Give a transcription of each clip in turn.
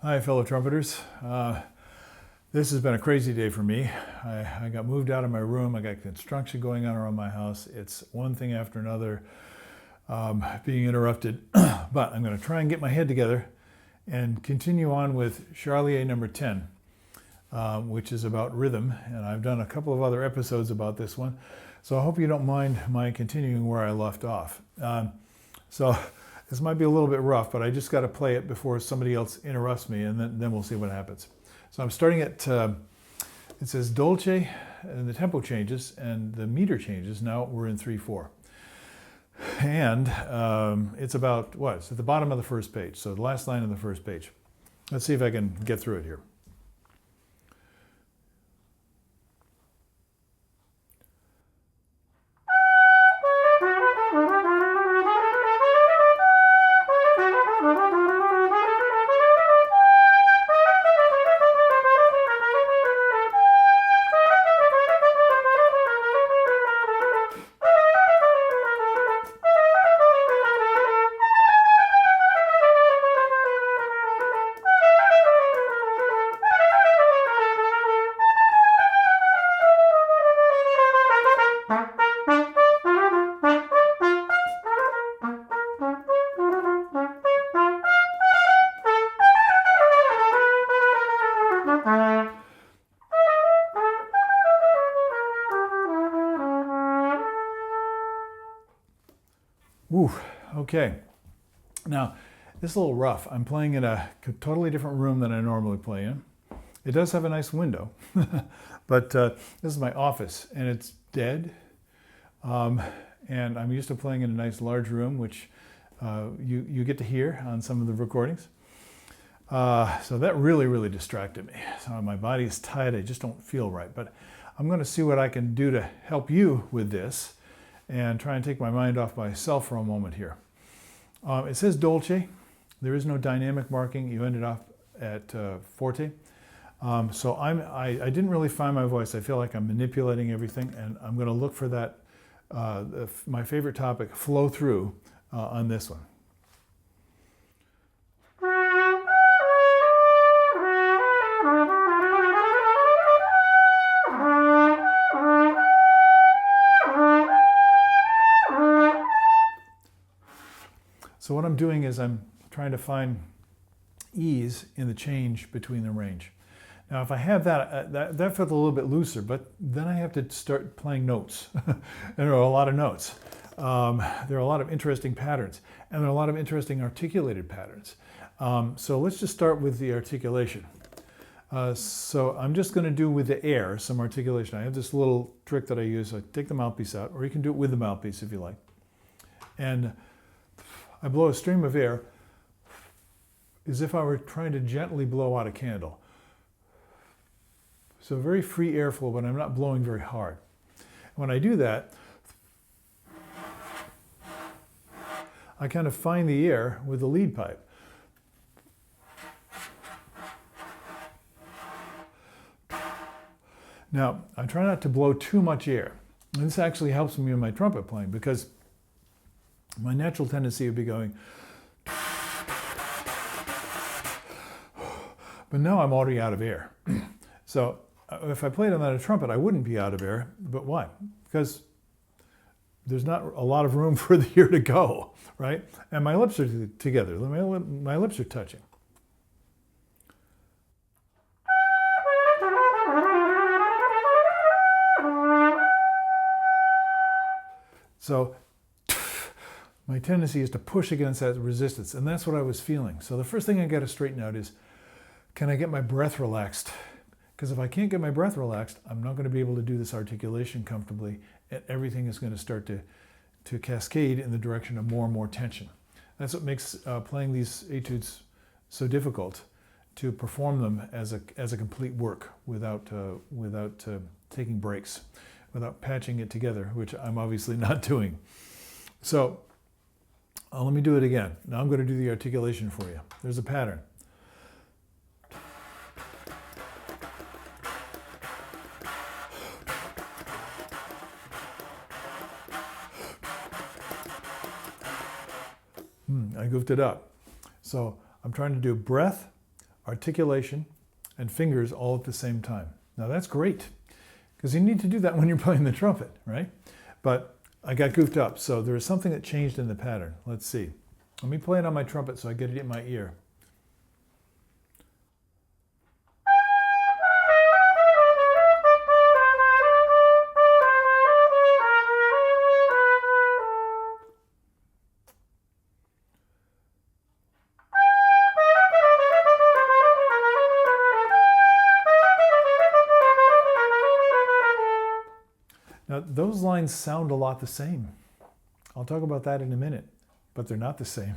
Hi, fellow trumpeters. This has been a crazy day for me. I got moved out of my room. I got construction going on around my house. It's one thing after another being interrupted. But I'm going to try and get my head together and continue on with Charlier number 10, which is about rhythm. And I've done a couple of other episodes about this one. So I hope you don't mind my continuing where I left off. So this might be a little bit rough, but I just got to play it before somebody else interrupts me, and then we'll see what happens. So I'm starting at, it says dolce, and the tempo changes, and the meter changes. Now we're in 3/4. And it's about, what? It's at the bottom of the first page, so the last line of the first page. Let's see if I can get through it here. Woo, okay. Now, this is a little rough. I'm playing in a totally different room than I normally play in. It does have a nice window, but this is my office, and it's dead. And I'm used to playing in a nice large room, which you get to hear on some of the recordings. So that really distracted me. So my body is tight. I just don't feel right. But I'm going to see what I can do to help you with this and try and take my mind off myself for a moment here. It says dolce. There is no dynamic marking. You ended up at forte. So I didn't really find my voice. I feel like I'm manipulating everything, and I'm going to look for that, my favorite topic, flow through, on this one. So what I'm doing is I'm trying to find ease in the change between the range. Now, if I have that, that felt a little bit looser, but then I have to start playing notes. And there are a lot of notes. There are a lot of interesting patterns, and there are a lot of interesting articulated patterns. So let's just start with the articulation. So I'm just going to do with the air some articulation. I have this little trick that I use. I take the mouthpiece out, or you can do it with the mouthpiece if you like. And I blow a stream of air as if I were trying to gently blow out a candle. So very free airflow, but I'm not blowing very hard. When I do that, I kind of find the air with the lead pipe. Now, I try not to blow too much air. And this actually helps me in my trumpet playing, because my natural tendency would be going, but now I'm already out of air. So if I played on a trumpet, I wouldn't be out of air. But why? Because there's not a lot of room for the air to go, right? And my lips are together. My lips are touching. So my tendency is to push against that resistance, and that's what I was feeling. So the first thing I got to straighten out is, can I get my breath relaxed? Because if I can't get my breath relaxed, I'm not going to be able to do this articulation comfortably, and everything is going to start to cascade in the direction of more and more tension. That's what makes playing these etudes so difficult, to perform them as a complete work without taking breaks, without patching it together, which I'm obviously not doing. So let me do it again. Now I'm going to do the articulation for you. There's a pattern. I goofed it up. So I'm trying to do breath, articulation, and fingers all at the same time. Now that's great, because you need to do that when you're playing the trumpet, right? But I got goofed up, so there is something that changed in the pattern. Let's see. Let me play it on my trumpet so I get it in my ear. Now, those lines sound a lot the same. I'll talk about that in a minute, but they're not the same.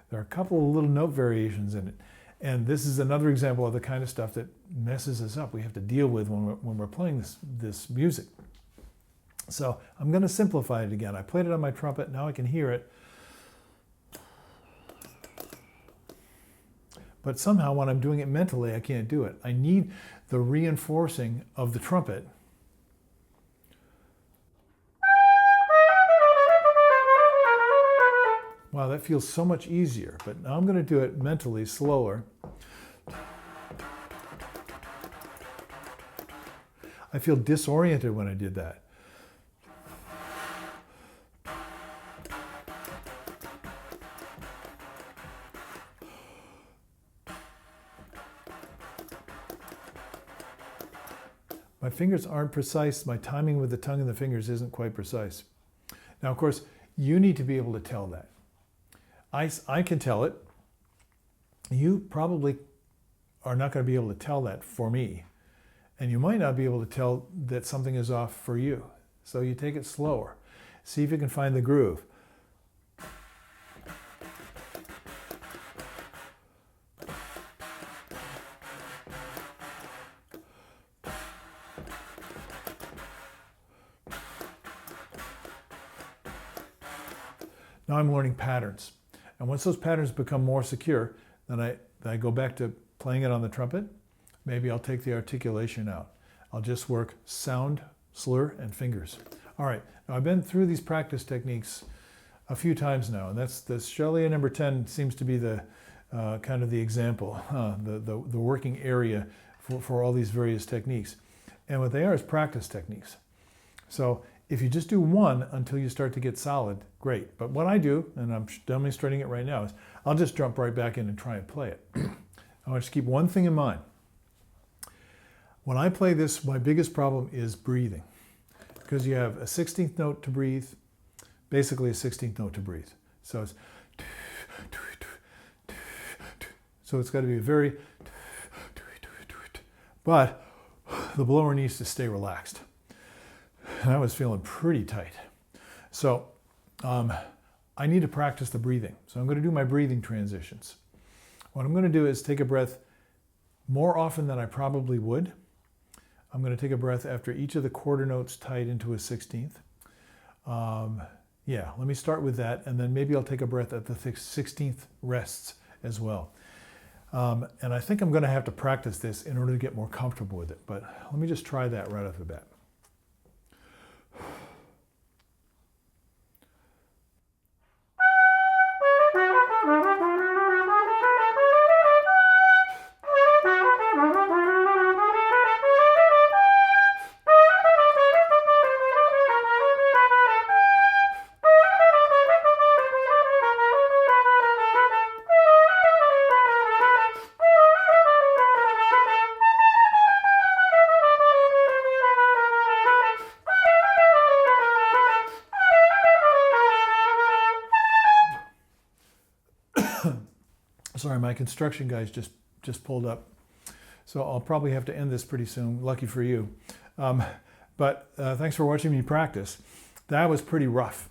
There are a couple of little note variations in it. And this is another example of the kind of stuff that messes us up. We have to deal with when we're playing this music. So I'm going to simplify it again. I played it on my trumpet. Now I can hear it. But somehow when I'm doing it mentally, I can't do it. I need the reinforcing of the trumpet. Wow, that feels so much easier, but now I'm going to do it mentally, slower. I feel disoriented when I did that. My fingers aren't precise. My timing with the tongue and the fingers isn't quite precise. Now, of course, you need to be able to tell that. I can tell it. You probably are not going to be able to tell that for me. And you might not be able to tell that something is off for you. So you take it slower. See if you can find the groove. Now I'm learning patterns. And once those patterns become more secure, then I go back to playing it on the trumpet. Maybe I'll take the articulation out. I'll just work sound, slur, and fingers. All right, now I've been through these practice techniques a few times now, and that's the Shelia number 10 seems to be the kind of the example, the working area for all these various techniques. And what they are is practice techniques. So if you just do one until you start to get solid, great. But what I do, and I'm demonstrating it right now, is I'll just jump right back in and try and play it. I want you to keep one thing in mind. When I play this, my biggest problem is breathing. Because you have a 16th note to breathe, basically a 16th note to breathe. So it's got to be very, but the blower needs to stay relaxed. And I was feeling pretty tight. So I need to practice the breathing. So I'm going to do my breathing transitions. What I'm going to do is take a breath more often than I probably would. I'm going to take a breath after each of the quarter notes tied into a 16th. Yeah, let me start with that, and then maybe I'll take a breath at the 16th rests as well. And I think I'm going to have to practice this in order to get more comfortable with it. But let me just try that right off the bat. Sorry, my construction guys just pulled up. So I'll probably have to end this pretty soon, lucky for you. But thanks for watching me practice. That was pretty rough,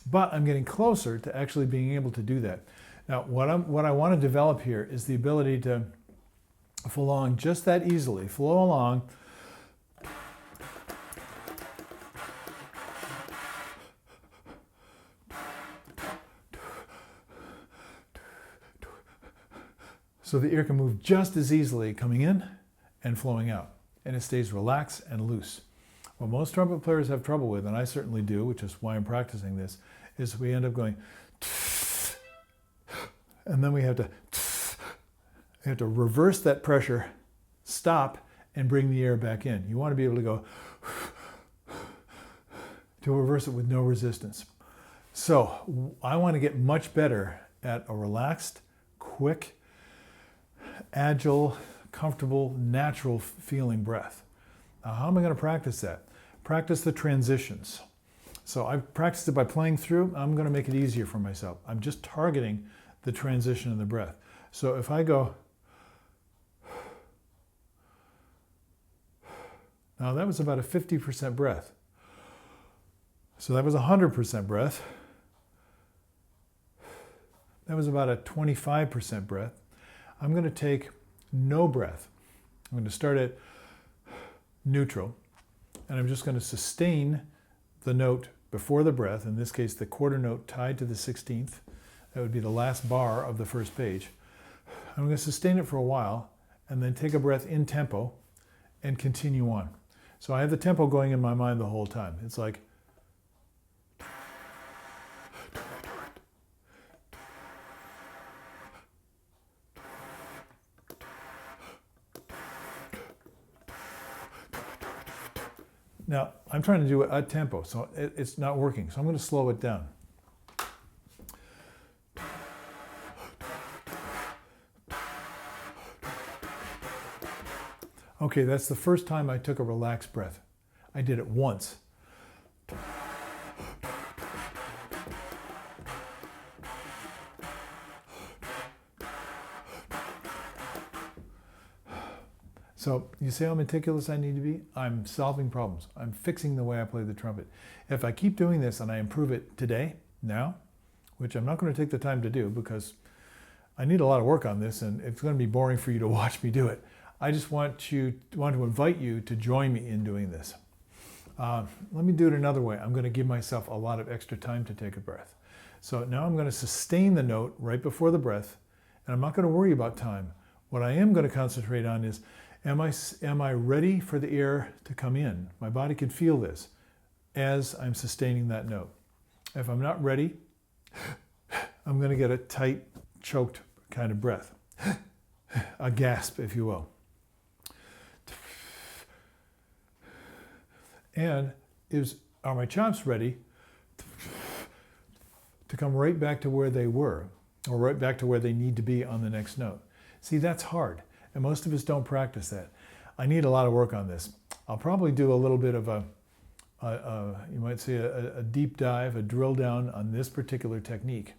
but I'm getting closer to actually being able to do that. Now, what I want to develop here is the ability to flow along just that easily. Flow along. So the ear can move just as easily coming in and flowing out, and it stays relaxed and loose. What most trumpet players have trouble with, and I certainly do, which is why I'm practicing this, is we end up going, and then we have to You have to reverse that pressure, stop, and bring the air back in. You want to be able to go to reverse it with no resistance. So I want to get much better at a relaxed, quick, agile, comfortable, natural feeling breath. Now, how am I going to practice that? Practice the transitions. So I've practiced it by playing through. I'm going to make it easier for myself. I'm just targeting the transition in the breath. So if I go, now that was about a 50% breath. So that was 100% breath. That was about a 25% breath. I'm going to take no breath. I'm going to start at neutral, and I'm just going to sustain the note before the breath, in this case the quarter note tied to the 16th. That would be the last bar of the first page. I'm going to sustain it for a while and then take a breath in tempo and continue on. So I have the tempo going in my mind the whole time. It's like now, I'm trying to do it at tempo, so it's not working. So I'm going to slow it down. Okay, that's the first time I took a relaxed breath. I did it once. So you see how meticulous I need to be? I'm solving problems. I'm fixing the way I play the trumpet. If I keep doing this and I improve it today, now, which I'm not going to take the time to do because I need a lot of work on this and it's going to be boring for you to watch me do it. I just want to invite you to join me in doing this. Let me do it another way. I'm going to give myself a lot of extra time to take a breath. So now I'm going to sustain the note right before the breath, and I'm not going to worry about time. What I am going to concentrate on is, am I ready for the air to come in? My body can feel this as I'm sustaining that note. If I'm not ready, I'm going to get a tight, choked kind of breath. A gasp, if you will. And are my chops ready to come right back to where they were, or right back to where they need to be on the next note? See, that's hard, and most of us don't practice that. I need a lot of work on this. I'll probably do a little bit of you might say a deep dive, a drill down on this particular technique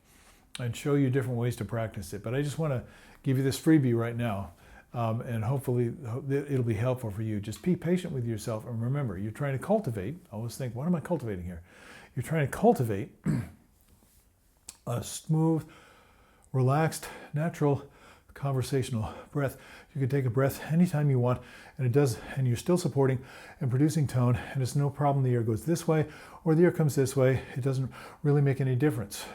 and show you different ways to practice it. But I just want to give you this freebie right now. And hopefully it'll be helpful for you. Just be patient with yourself, and remember, you're trying to cultivate. I always think, what am I cultivating here? You're trying to cultivate a smooth, relaxed, natural, conversational breath. You can take a breath anytime you want, and you're still supporting and producing tone, and it's no problem the air goes this way or the air comes this way. It doesn't really make any difference,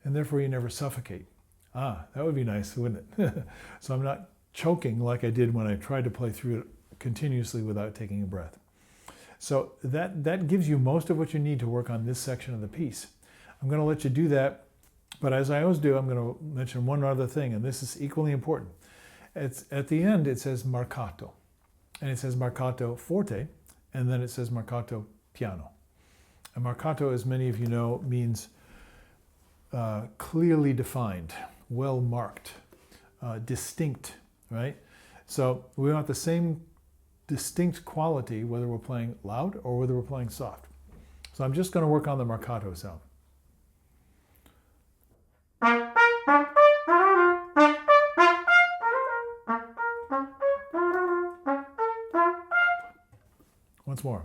and therefore you never suffocate. That would be nice, wouldn't it? So I'm not choking like I did when I tried to play through it continuously without taking a breath. So that gives you most of what you need to work on this section of the piece. I'm going to let you do that, but as I always do, I'm going to mention one other thing, and this is equally important. It's at the end it says Marcato, and it says Marcato forte, and then it says Marcato piano. And Marcato, as many of you know, means clearly defined, well marked, distinct. Right? So we want the same distinct quality whether we're playing loud or whether we're playing soft. So I'm just going to work on the Marcato sound. Once more.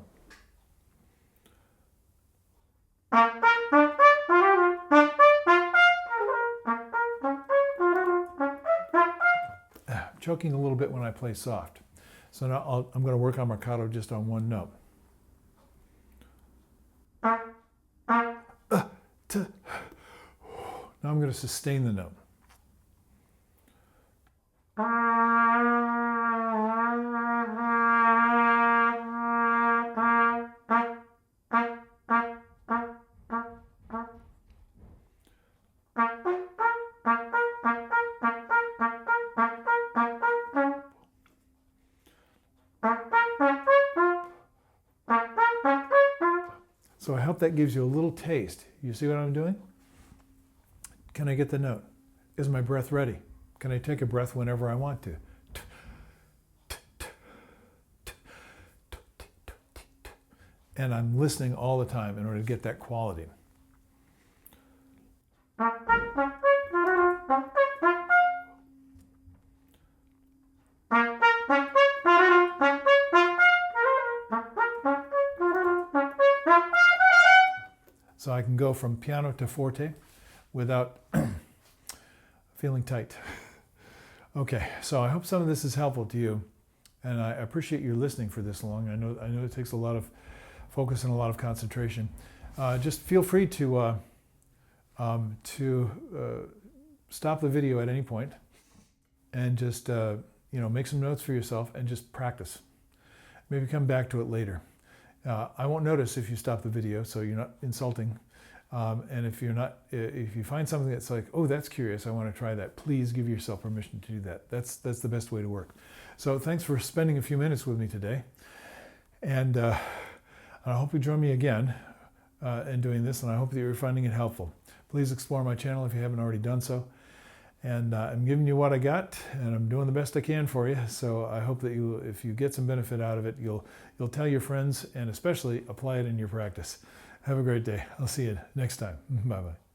Choking a little bit when I play soft. So now I'm going to work on Marcato just on one note. Now I'm going to sustain the note. So I hope that gives you a little taste. You see what I'm doing? Can I get the note? Is my breath ready? Can I take a breath whenever I want to? And I'm listening all the time in order to get that quality. So I can go from piano to forte without feeling tight. Okay, so I hope some of this is helpful to you, and I appreciate you listening for this long. I know it takes a lot of focus and a lot of concentration. Just feel free to stop the video at any point and just make some notes for yourself and just practice. Maybe come back to it later. I won't notice if you stop the video, so you're not insulting. And if you find something that's like, oh, that's curious, I want to try that, please give yourself permission to do that. That's the best way to work. So thanks for spending a few minutes with me today. And I hope you join me again in doing this, and I hope that you're finding it helpful. Please explore my channel if you haven't already done so. And I'm giving you what I got, and I'm doing the best I can for you. So I hope that if you get some benefit out of it, you'll tell your friends, and especially apply it in your practice. Have a great day. I'll see you next time. Bye-bye.